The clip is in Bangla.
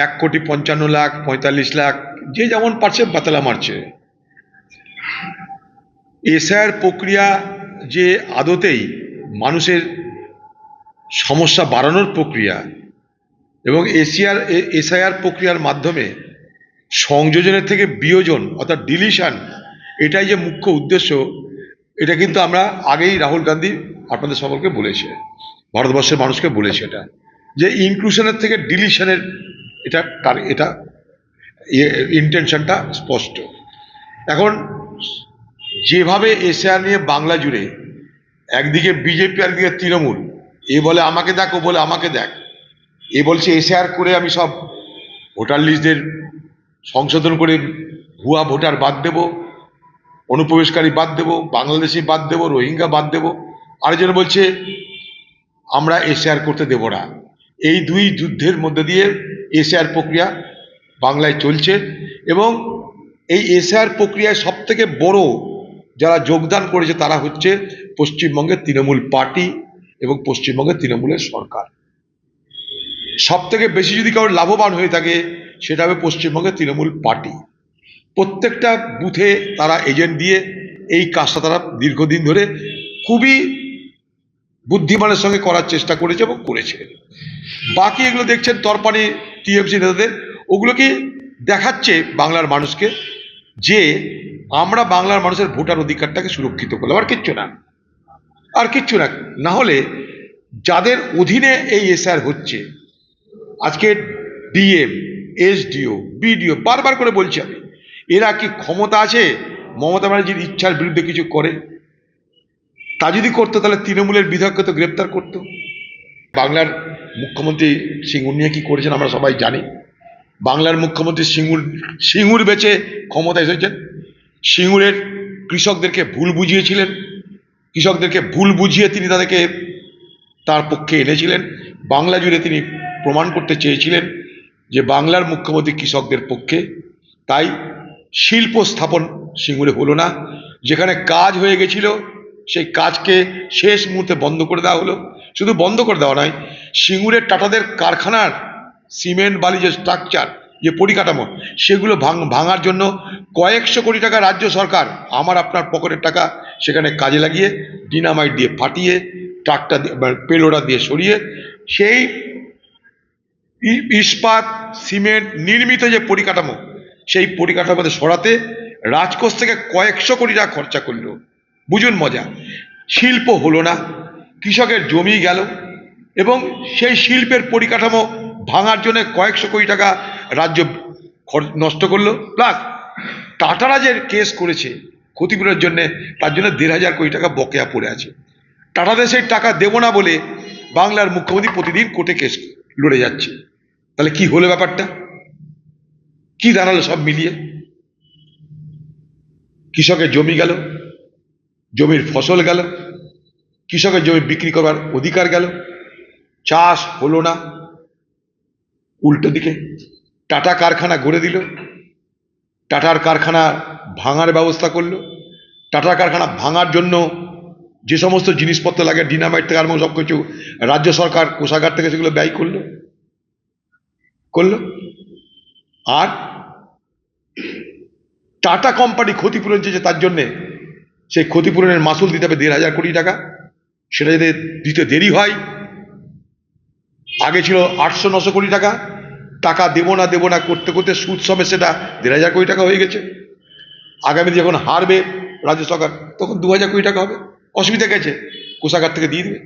1,55,00,000, 45 লাখ, যে যেমন পারছে বাতলা মারছে। এসআইআর প্রক্রিয়া যে আদতেই মানুষের সমস্যা বাড়ানোর প্রক্রিয়া, এবং এসআইআর প্রক্রিয়ার মাধ্যমে সংযোজনের থেকে বিয়োজন অর্থাৎ ডিলিশন, এটাই যে মুখ্য উদ্দেশ্য, এটা কিন্তু আমরা আগেই রাহুল গান্ধী আপনাদের সকলকে বলেছে, ভারতবর্ষের মানুষকে বলেছে, এটা যে ইনক্লুশনের থেকে ডিলিশনের এটা ইন্টেনশনটা স্পষ্ট। এখন যেভাবে এসআইআর নিয়ে বাংলা জুড়ে একদিকে বিজেপি, একদিকে তৃণমূল, এ বলে আমাকে দেখ, ও বলে আমাকে দেখ, এ বলছে এসআইআর করে আমি সব ভোটার লিস্টদের সংশোধন করে ভুয়া ভোটার বাদ দেব, অনুপ্রবেশকারী বাদ দেব, বাংলাদেশি বাদ দেব, রোহিঙ্গা বাদ দেব, আরেকজন বলছে আমরা এসআইআর করতে দেব না। এই দুই যুদ্ধের মধ্যে দিয়ে এসআইআর প্রক্রিয়া বাংলায় চলছে, এবং এই এসআইআর প্রক্রিয়ায় সব থেকে বড় যারা যোগদান করেছে তারা হচ্ছে পশ্চিমবঙ্গের তৃণমূল পার্টি এবং পশ্চিমবঙ্গের তৃণমূলের সরকার। সব থেকে বেশি যদি কারোর লাভবান হয়ে থাকে সেটা হবে পশ্চিমবঙ্গের তৃণমূল পার্টি। প্রত্যেকটা বুথে তারা এজেন্ট দিয়ে এই কাজটা তারা দীর্ঘদিন ধরে খুবই বুদ্ধিমানের সঙ্গে করার চেষ্টা করেছে এবং করেছে। বাকি এগুলো দেখছেন তরপানি টিএমসি নেতাদের, ওগুলো কি দেখাচ্ছে বাংলার মানুষকে যে আমরা বাংলার মানুষের ভোটার অধিকারটাকে সুরক্ষিত করলাম, আর কিচ্ছু না, আর কিচ্ছু না। না হলে যাদের অধীনে এই এসআইআর হচ্ছে, আজকে ডিএম, এসডিও, বিডিও, বারবার করে বলছি আমি, এরা কি ক্ষমতা আছে মমতা ব্যানার্জির ইচ্ছার বিরুদ্ধে কিছু করে? তা যদি করতো তাহলে তৃণমূলের বিধায়ককে তো গ্রেপ্তার করতো। বাংলার মুখ্যমন্ত্রী সিঙ্গুর নিয়ে কি করেছেন আমরা সবাই জানি। বাংলার মুখ্যমন্ত্রী সিঙ্গুর বেচে ক্ষমতা এসেছেন। সিঙ্গুরের কৃষকদেরকে ভুল বুঝিয়েছিলেন, কৃষকদেরকে ভুল বুঝিয়ে তিনি তাদেরকে তার পক্ষে এনেছিলেন। বাংলা জুড়ে তিনি প্রমাণ করতে চেয়েছিলেন যে বাংলার মুখ্যমন্ত্রী কৃষকদের পক্ষে। তাই শিল্প স্থাপন সিঙ্গুরে হলো না, যেখানে কাজ হয়ে গেছিল সেই কাজকে শেষ মুহূর্তে বন্ধ করে দেওয়া হলো। শুধু বন্ধ করে দেওয়া নয়, সিঙ্গুরের টাটাদের কারখানার সিমেন্ট বালি যে স্ট্রাকচার, যে পরিকাঠামো, সেগুলো ভাঙার জন্য কয়েকশো কোটি টাকা রাজ্য সরকার আমার আপনার পকেটের টাকা সেখানে কাজে লাগিয়ে ডিনামাইট দিয়ে ফাটিয়ে, ট্রাক্টর দিয়ে পেলোডার দিয়ে সরিয়ে সেই ইস্পাত সিমেন্ট নির্মিত যে পরিকাঠামো, সেই পরিকাঠামোতে সরাতে রাজকোষ থেকে কয়েকশো কোটি টাকা খরচা করলো। বুঝুন মজা। শিল্প হলো না, কৃষকের জমি গেল, এবং সেই শিল্পের পরিকাঠামো ভাঙার জন্য কয়েকশো কোটি টাকা রাজ্য নষ্ট করলো। প্লাস টাটারা যে কেস করেছে ক্ষতিপূরণের জন্য, তার জন্য 1,500 কোটি টাকা বকেয়া পড়ে আছে। টাটাদের সেই টাকা দেব না বলে বাংলার মুখ্যমন্ত্রী প্রতিদিন কোর্টে কেস লড়ে যাচ্ছে। তাহলে কি হলো ব্যাপারটা, কি দাঁড়ালো সব মিলিয়ে? কৃষকের জমি গেল, জমির ফসল গেল, কৃষকের জমি বিক্রি করবার অধিকার গেল, চাষ হলো না। উল্টো দিকে টাটা কারখানা গড়ে দিল, টাটার কারখানা ভাঙার ব্যবস্থা করলো। টাটা কারখানা ভাঙার জন্য যে সমস্ত জিনিসপত্র লাগে, ডিনামাইট থেকে আরম্ভ সব কিছু রাজ্য সরকার কোষাগার থেকে সেগুলো ব্যয় করলো। আর টাটা কোম্পানি ক্ষতিপূরণ চেয়েছে, তার জন্যে সেই ক্ষতিপূরণের মাসুল দিতে হবে 1,500 কোটি টাকা। সেটা যদি দিতে দেরি হয়, আগে ছিল 800-900 কোটি টাকা, টাকা দেবো না করতে করতে সুদ সমেত সেটা 1,500 কোটি টাকা হয়ে গেছে। আগামী যখন হারবে রাজ্য সরকার তখন 2,000 কোটি টাকা হবে। অসুবিধা গেছে, কোষাগার থেকে দিয়ে দেবে।